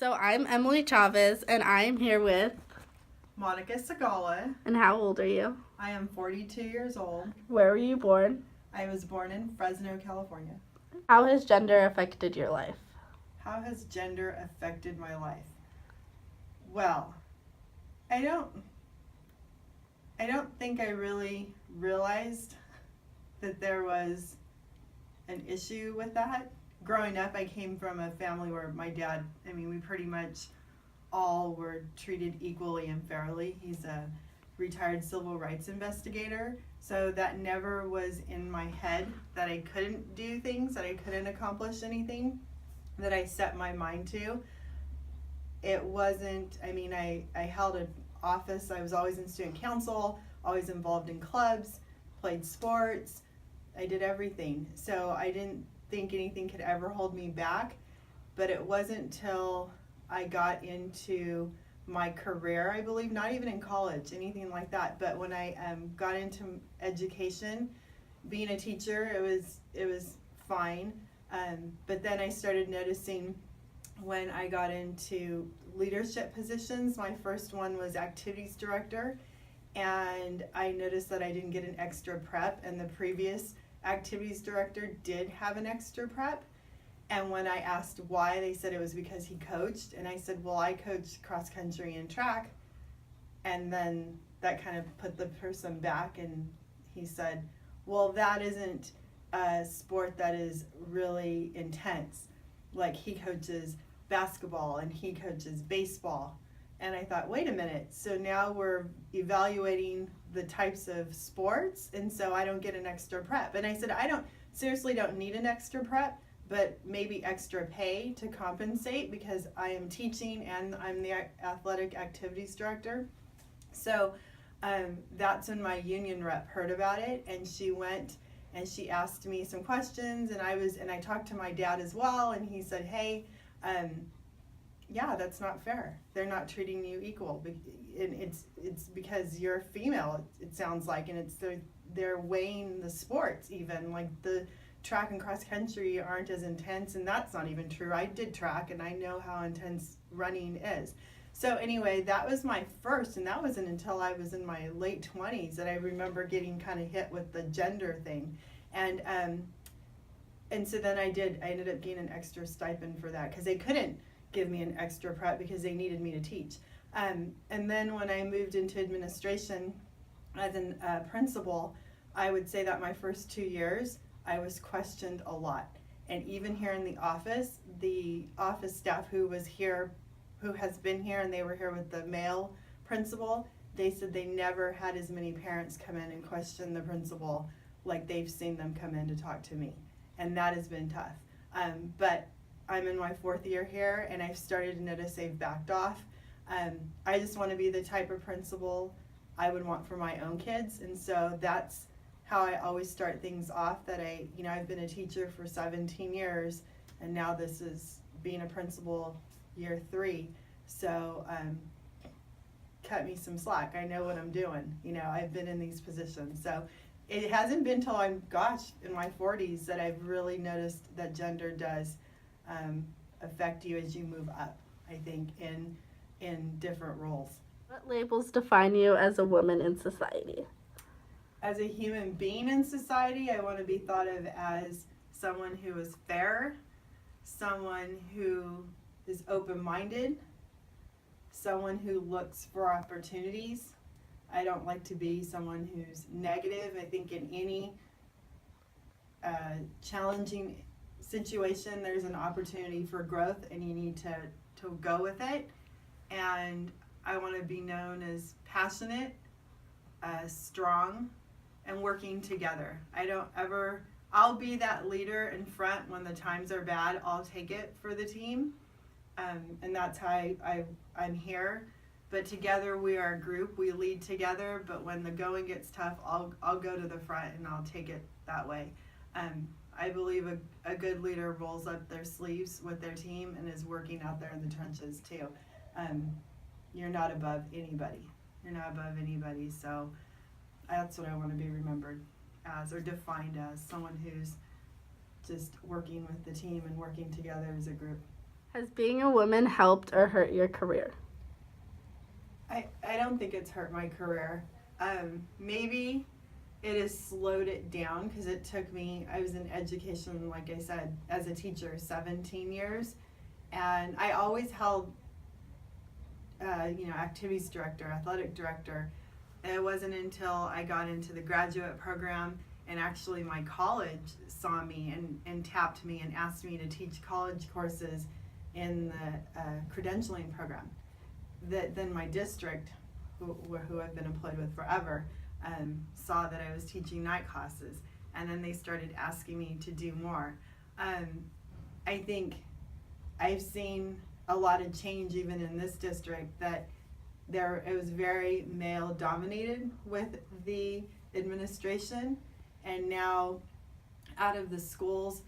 So I'm Emily Chavez, and I am here with. Monica Sagala. And how old are you? I am 42 years old. Where were you born? I was born in Fresno, California. How has gender affected your life? How has gender affected my life? Well, I don't think I really realized that there was an issue with that. Growing up, I came from a family where my dad, we pretty much all were treated equally and fairly. He's a retired civil rights investigator, so that never was in my head that I couldn't do things, that I couldn't accomplish anything that I set my mind to. It wasn't, I held an office. I was always in student council, always involved in clubs, played sports. I did everything. So I didn't think anything could ever hold me back. But it wasn't till I got into my career, I believe, not even in college, anything like that. But when I got into education, being a teacher, it was fine. But then I started noticing when I got into leadership positions. My first one was activities director, and I noticed that I didn't get an extra prep, and the previous activities director did have an extra prep. And when I asked why, they said it was because he coached, and I said, well, I coached cross country and track. And then that kind of put the person back, and he said, well, that isn't a sport that is really intense. Like, he coaches basketball and he coaches baseball. And I thought, wait a minute, so now we're evaluating the types of sports, and so I don't get an extra prep. And I said, I seriously don't need an extra prep, but maybe extra pay to compensate, because I am teaching and I'm the athletic activities director. So that's when my union rep heard about it, and she went and she asked me some questions, and I talked to my dad as well, and he said, hey, yeah, that's not fair. They're not treating you equal. And it's because you're female, it sounds like, and they're weighing the sports even. Like, the track and cross country aren't as intense, and that's not even true. I did track, and I know how intense running is. So anyway, that was my first, and that wasn't until I was in my late 20s that I remember getting kind of hit with the gender thing. And so then I ended up getting an extra stipend for that, because they couldn't give me an extra prep because they needed me to teach. And then when I moved into administration as a principal, I would say that my first 2 years, I was questioned a lot. And even here in the office staff who has been here, and they were here with the male principal, they said they never had as many parents come in and question the principal like they've seen them come in to talk to me. And that has been tough. But I'm in my 4th year here, and I've started to notice they've backed off. I just want to be the type of principal I would want for my own kids, and so that's how I always start things off. That I've been a teacher for 17 years, and now this is being a principal year 3. So cut me some slack. I know what I'm doing. I've been in these positions, so it hasn't been till I'm in my 40s that I've really noticed that gender does affect you as you move up, I think, in different roles. What labels define you as a woman in society? As a human being in society, I want to be thought of as someone who is fair, someone who is open-minded, someone who looks for opportunities. I don't like to be someone who's negative. I think in any challenging situation, there's an opportunity for growth, and you need to go with it. And I want to be known as passionate, strong, and working together. I'll be that leader in front when the times are bad. I'll take it for the team, and that's how I'm here. But together we are a group. We lead together. But when the going gets tough, I'll go to the front, and I'll take it that way. I believe a good leader rolls up their sleeves with their team and is working out there in the trenches too. You're not above anybody. So that's what I want to be remembered as, or defined as, someone who's just working with the team and working together as a group. Has being a woman helped or hurt your career? I don't think it's hurt my career. Maybe it has slowed it down because it took me, I was in education, like I said, as a teacher, 17 years. And I always held, activities director, athletic director. And it wasn't until I got into the graduate program and actually my college saw me and tapped me and asked me to teach college courses in the credentialing program. That then my district, who I've been employed with forever, saw that I was teaching night classes, and then they started asking me to do more. I think I've seen a lot of change even in this district, that it was very male dominated with the administration, and now out of the schools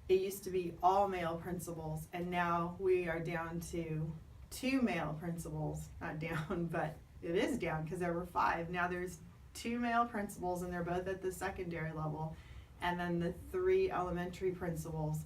it used to be all male principals, and now we are down to 2 male principals. Not down, but it is down because there were 5. Now there's 2 male principals, and they're both at the secondary level, and then the 3 elementary principals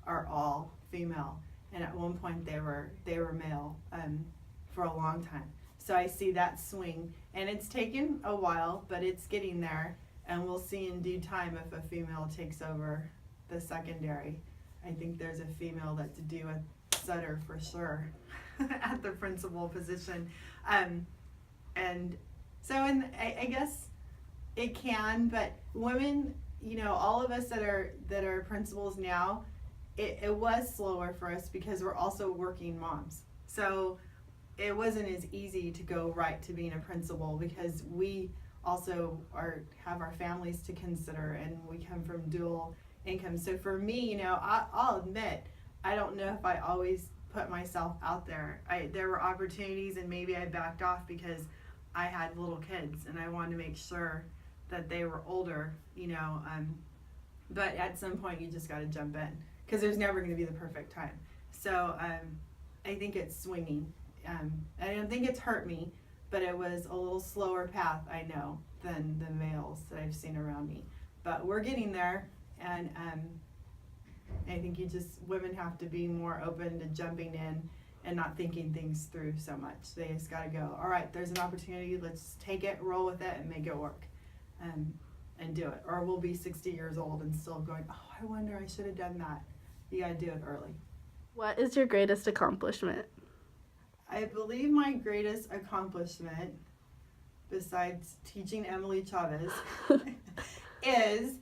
are all female, and at one point they were male for a long time. So I see that swing, and it's taken a while, but it's getting there, and we'll see in due time if a female takes over the secondary. I think there's a female that's due at Sutter for sure at the principal position. And so I guess it can, but women, all of us that are principals now, it was slower for us because we're also working moms. So it wasn't as easy to go right to being a principal because we also have our families to consider, and we come from dual income. So for me, I'll admit, I don't know if I always put myself out there. There were opportunities, and maybe I backed off because I had little kids and I wanted to make sure that they were older, but at some point you just got to jump in because there's never going to be the perfect time. So I think it's swinging. I don't think it's hurt me, but it was a little slower path, I know, than the males that I've seen around me. But we're getting there, and I think women have to be more open to jumping in and not thinking things through so much. They just got to go, all right, there's an opportunity, let's take it, roll with it, and make it work, and do it. Or we'll be 60 years old and still going, oh, I wonder, I should have done that. You got to do it early. What is your greatest accomplishment? I believe my greatest accomplishment, besides teaching Emily Chavez, is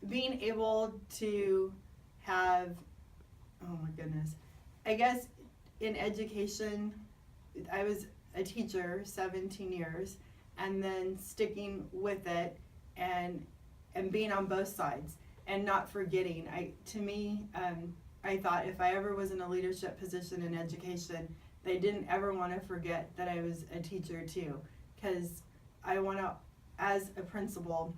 being able to have, oh my goodness, I guess in education, I was a teacher 17 years, and then sticking with it and being on both sides and not forgetting. I thought if I ever was in a leadership position in education, they didn't ever want to forget that I was a teacher too, because I want to, as a principal,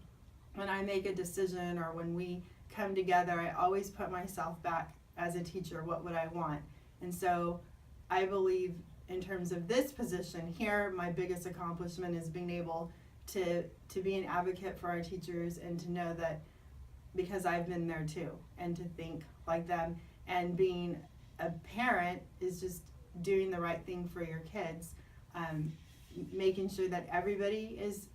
when I make a decision or when we come together, I always put myself back as a teacher. What would I want? And so I believe in terms of this position here, my biggest accomplishment is being able to be an advocate for our teachers, and to know that because I've been there too, and to think like them. And being a parent is just doing the right thing for your kids, making sure that everybody is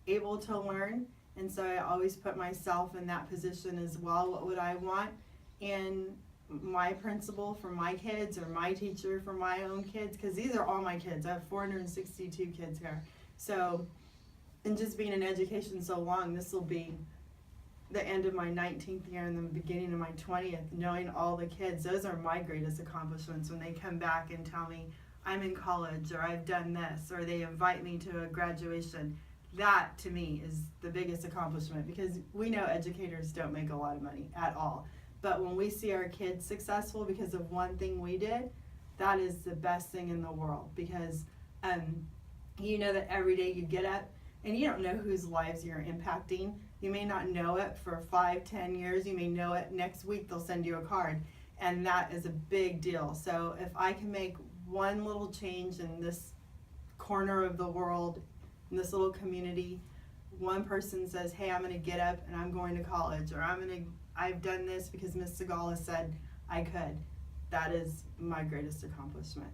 able to learn. And so I always put myself in that position as well. What would I want in my principal for my kids, or my teacher for my own kids? Because these are all my kids. I have 462 kids here. So, and just being in education so long, this will be the end of my 19th year and the beginning of my 20th, knowing all the kids. Those are my greatest accomplishments, when they come back and tell me I'm in college, or I've done this, or they invite me to a graduation. That to me is the biggest accomplishment, because we know educators don't make a lot of money at all. But when we see our kids successful because of one thing we did, that is the best thing in the world, because you know that every day you get up, and you don't know whose lives you're impacting. You may not know it for 5-10 years. You may know it next week, they'll send you a card. And that is a big deal. So if I can make one little change in this corner of the world, in this little community, one person says, hey, I'm going to get up and I'm going to college, or I've done this because Miss Segala said I could. That is my greatest accomplishment.